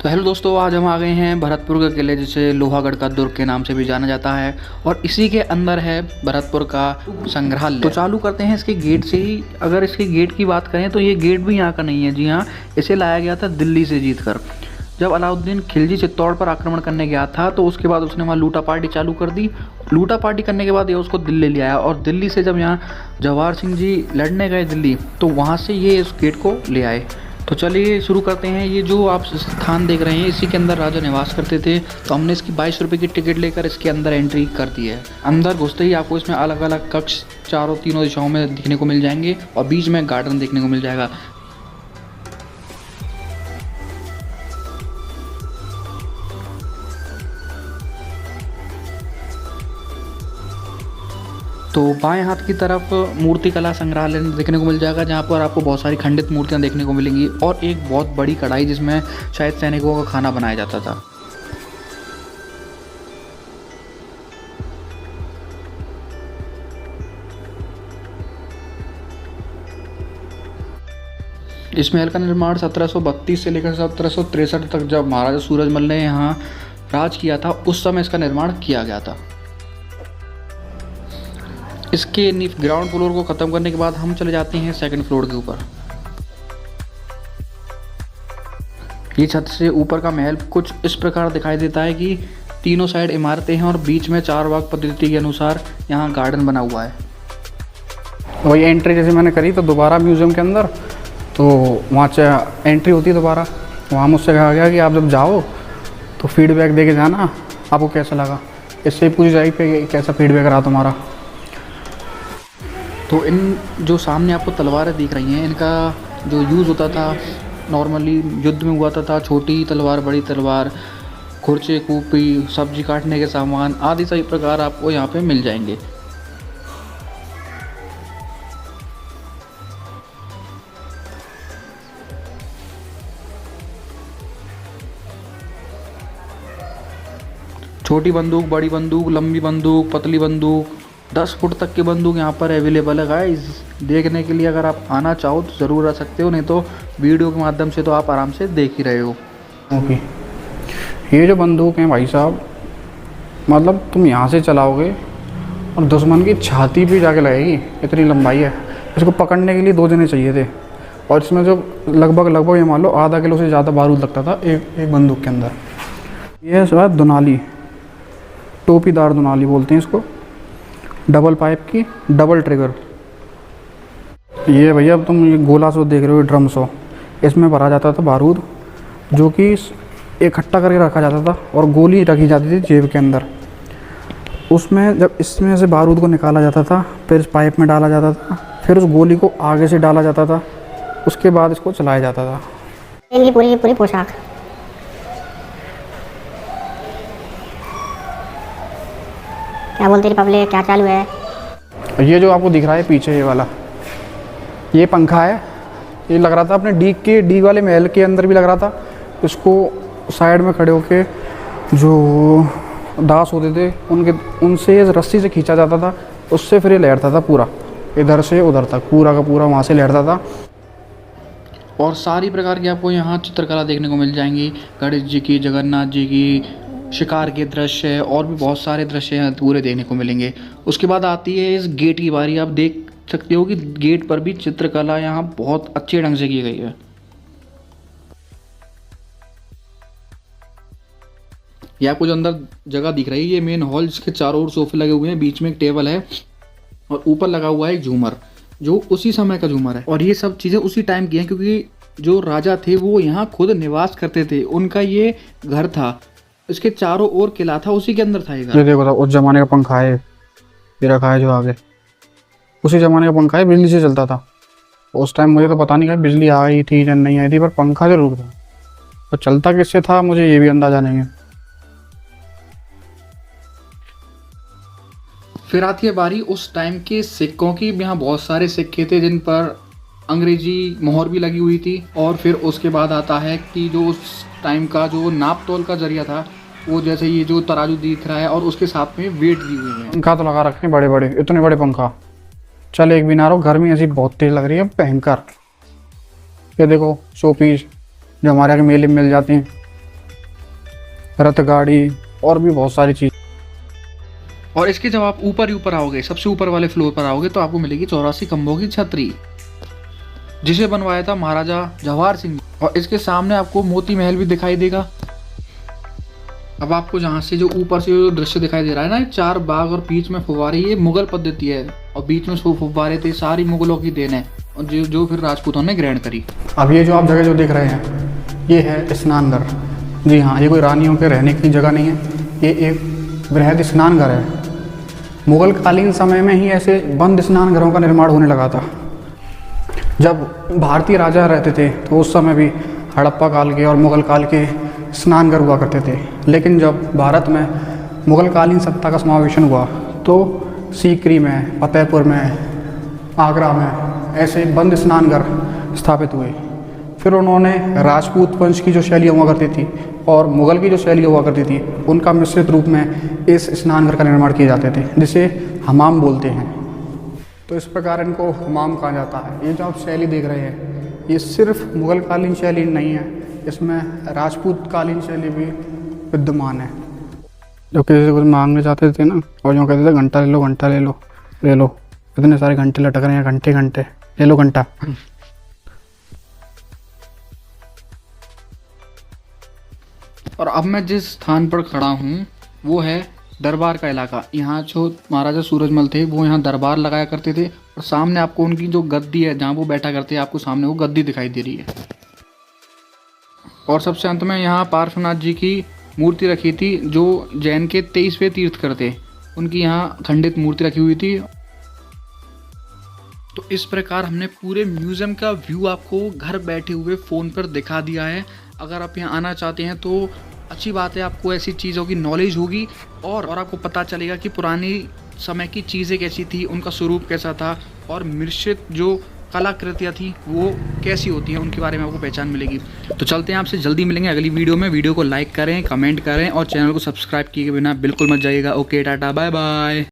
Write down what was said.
तो हेलो दोस्तों, आज हम आ गए हैं भरतपुर के किले, जिसे लोहागढ़ का दुर्ग के नाम से भी जाना जाता है। और इसी के अंदर है भरतपुर का संग्रहालय। तो चालू करते हैं इसके गेट से ही। अगर इसके गेट की बात करें तो ये गेट भी यहाँ का नहीं है। जी हाँ, इसे लाया गया था दिल्ली से जीत कर। जब अलाउद्दीन खिलजी चित्तौड़ पर आक्रमण करने गया था तो उसके बाद उसने वहाँ लूटा पार्टी चालू कर दी। लूटा पार्टी करने के बाद ये उसको दिल्ली ले आया, और दिल्ली से जब यहाँ जवाहर सिंह जी लड़ने गए दिल्ली, तो वहाँ से ये इस गेट को ले आए। तो चलिए शुरू करते हैं। ये जो आप स्थान देख रहे हैं, इसी के अंदर राजा निवास करते थे। तो हमने इसकी 22 रुपये की टिकट लेकर इसके अंदर एंट्री कर दी है। अंदर घुसते ही आपको इसमें अलग अलग कक्ष तीनों दिशाओं में दिखने को मिल जाएंगे, और बीच में गार्डन देखने को मिल जाएगा। तो बाएं हाथ की तरफ मूर्ति कला संग्रहालय देखने को मिल जाएगा, जहाँ पर आपको बहुत सारी खंडित मूर्तियाँ देखने को मिलेंगी, और एक बहुत बड़ी कढ़ाई जिसमें शायद सैनिकों का खाना बनाया जाता था। इस महल का निर्माण 1732 से लेकर 1763 तक, जब महाराजा सूरजमल ने यहाँ राज किया था, उस समय इसका निर्माण किया गया था। इसके ग्राउंड फ्लोर को ख़त्म करने के बाद हम चले जाते हैं सेकंड फ्लोर के ऊपर। ये छत से ऊपर का महल कुछ इस प्रकार दिखाई देता है कि तीनों साइड इमारतें हैं, और बीच में चार बाग पद्धति के अनुसार यहाँ गार्डन बना हुआ है। वही एंट्री जैसे मैंने करी तो दोबारा म्यूज़ियम के अंदर, तो वहाँ से एंट्री होती है दोबारा। वहाँ मुझसे कहा गया कि आप जब जाओ तो फीडबैक दे के जाना, आपको कैसा लगा। इससे पूछ जाएगी पे कैसा फीडबैक रहा तुम्हारा। तो इन जो सामने आपको तलवारें दिख रही हैं, इनका जो यूज़ होता था नॉर्मली युद्ध में हुआ था, छोटी तलवार, बड़ी तलवार, खुरचे, कूपी, सब्जी काटने के सामान आदि सभी प्रकार आपको यहाँ पे मिल जाएंगे। छोटी बंदूक, बड़ी बंदूक, लंबी बंदूक, पतली बंदूक, 10 फुट तक की बंदूक यहाँ पर अवेलेबल है गाइस। देखने के लिए अगर आप आना चाहो तो ज़रूर आ सकते हो, नहीं तो वीडियो के माध्यम से तो आप आराम से देख ही रहे हो। ओके, ये जो बंदूक है भाई साहब, मतलब तुम यहाँ से चलाओगे और दुश्मन की छाती पे जाके लगेगी, इतनी लंबाई है। इसको पकड़ने के लिए 2 जने चाहिए थे, और इसमें जो लगभग ये मान लो आधा किलो से ज़्यादा बारूद लगता था एक बंदूक के अंदर। ये है शायद दुनाली, टोपीदार दुनाली बोलते हैं इसको, डबल पाइप की, डबल ट्रिगर। ये भैया अब तुम ये गोला सो देख रहे हो, ड्रम सो, इसमें भरा जाता था बारूद, जो कि इकट्ठा करके रखा जाता था, और गोली रखी जाती थी जेब के अंदर। उसमें जब इसमें से बारूद को निकाला जाता था, फिर इस पाइप में डाला जाता था, फिर उस गोली को आगे से डाला जाता था, उसके बाद इसको चलाया जाता था। इनकी पूरी पोशाक। क्या बोलते रिपब्लिक, क्या चालू है? ये जो आपको दिख रहा है पीछे ये वाला, ये पंखा है। ये लग रहा था अपने डी वाले महल के अंदर भी लग रहा था। इसको साइड में खड़े होके जो दास होते थे उनसे रस्सी से खींचा जाता था, उससे फिर ये लहरता था पूरा, इधर से उधर तक पूरा का पूरा वहाँ से लहरता था। और सारी प्रकार की आपको यहाँ चित्रकला देखने को मिल जाएंगी, गणेश जी की, जगन्नाथ जी की, शिकार के दृश्य, और भी बहुत सारे दृश्य यहाँ पूरे देखने को मिलेंगे। उसके बाद आती है इस गेट की बारी। आप देख सकते हो कि गेट पर भी चित्रकला यहाँ बहुत अच्छे ढंग से की गई है। ये आपको जो अंदर जगह दिख रही है, ये मेन हॉल, जिसके चारों ओर सोफे लगे हुए हैं, बीच में एक टेबल है, और ऊपर लगा हुआ है एक झूमर, जो उसी समय का झूमर है। और ये सब चीज़ें उसी टाइम की हैं, क्योंकि जो राजा थे वो यहाँ खुद निवास करते थे, उनका ये घर था, इसके चारों ओर किला था, उसी के अंदर था ये घर। ये देखो था उस जमाने का पंखा है, ये रखा है जो आगे, उसी जमाने का पंखा है, बिजली से चलता था। उस टाइम मुझे तो पता नहीं कि बिजली आ गई थी या नहीं आई थी, पर पंखा जरूर था। तो चलता किससे था मुझे ये भी अंदाजा नहीं है। फिर आती है बारी उस टाइम के सिक्कों की। यहाँ बहुत सारे सिक्के थे जिन पर अंग्रेजी मोहर भी लगी हुई थी। और फिर उसके बाद आता है कि जो उस टाइम का जो नाप तोल का जरिया था, वो जैसे ये जो तराजू दिख रहा है, और उसके साथ में वेट दिए हुए हैं। पंखा तो लगा रखे बड़े बड़े, इतने बड़े पंखा, चल एक भी ना रहो। गर्मी ऐसी बहुत तेज लग रही है भयंकर। ये देखो शो पीस जो हमारे यहाँ के मेले में मिल जाते हैं, रथ गाड़ी और भी बहुत सारी चीज़। और इसके जब आप ऊपर ही ऊपर आओगे, सबसे ऊपर वाले फ्लोर पर आओगे, तो आपको मिलेगी 84 खंभों की छतरी, जिसे बनवाया था महाराजा जवाहर सिंह। और इसके सामने आपको मोती महल भी दिखाई देगा। अब आपको जहाँ से जो ऊपर से जो दृश्य दिखाई दे रहा है ना, 4 बाग और बीच में फुव्वारे, ये मुगल पद्धति है। और बीच में फुव्वारे थे, सारी मुगलों की देन है, और जो फिर राजपूतों ने ग्रहण करी। अब ये जो आप जगह जो देख रहे हैं, ये है स्नानघर। जी हाँ, ये कोई रानियों के रहने की जगह नहीं है, ये एक वृहद स्नानघर है। मुगल कालीन समय में ही ऐसे बंद स्नानघरों का निर्माण होने लगा था। जब भारतीय राजा रहते थे तो उस समय भी हड़प्पा काल के और मुगल काल के स्नानघर हुआ करते थे। लेकिन जब भारत में मुगल कालीन सत्ता का समावेशन हुआ तो सीकरी में, फतेहपुर में, आगरा में ऐसे बंद स्नानघर स्थापित हुए। फिर उन्होंने राजपूत वंश की जो शैली हुआ करती थी और मुगल की जो शैली हुआ करती थी, उनका मिश्रित रूप में इस स्नानघर का निर्माण किए जाते थे, जिसे हमाम बोलते हैं। तो इस प्रकार इनको हमाम कहा जाता है। ये जो आप शैली देख रहे हैं, ये सिर्फ मुगल कालीन शैली नहीं है, इसमें राजपूत कालीन शैली भी विद्यमान है। जो किसी से कुछ मांगने जाते थे ना, और जो कहते थे घंटा ले लो, घंटा ले लो, ले लो, इतने सारे घंटे लटक रहे हैं, घंटे घंटे ले लो घंटा। और अब मैं जिस स्थान पर खड़ा हूँ वो है दरबार का इलाका। यहाँ जो महाराजा सूरजमल थे वो यहाँ दरबार लगाया करते थे, और सामने आपको उनकी जो गद्दी है जहाँ वो बैठा करते हैं, आपको सामने वो गद्दी दिखाई दे रही है। और सबसे अंत में यहाँ पार्श्वनाथ जी की मूर्ति रखी थी, जो जैन के 23वें तीर्थकर थे, उनकी यहाँ खंडित मूर्ति रखी हुई थी। तो इस प्रकार हमने पूरे म्यूज़ियम का व्यू आपको घर बैठे हुए फ़ोन पर दिखा दिया है। अगर आप यहाँ आना चाहते हैं तो अच्छी बात है, आपको ऐसी चीज़ों की नॉलेज होगी और आपको पता चलेगा कि पुरानी समय की चीज़ें कैसी थी, उनका स्वरूप कैसा था, और मिश्रित जो कलाकृतियाँ थी वो कैसी होती हैं, उनके बारे में आपको पहचान मिलेगी। तो चलते हैं, आपसे जल्दी मिलेंगे अगली वीडियो में। वीडियो को लाइक करें, कमेंट करें और चैनल को सब्सक्राइब किए बिना बिल्कुल मत जाइएगा। Okay, ta-ta, bye bye.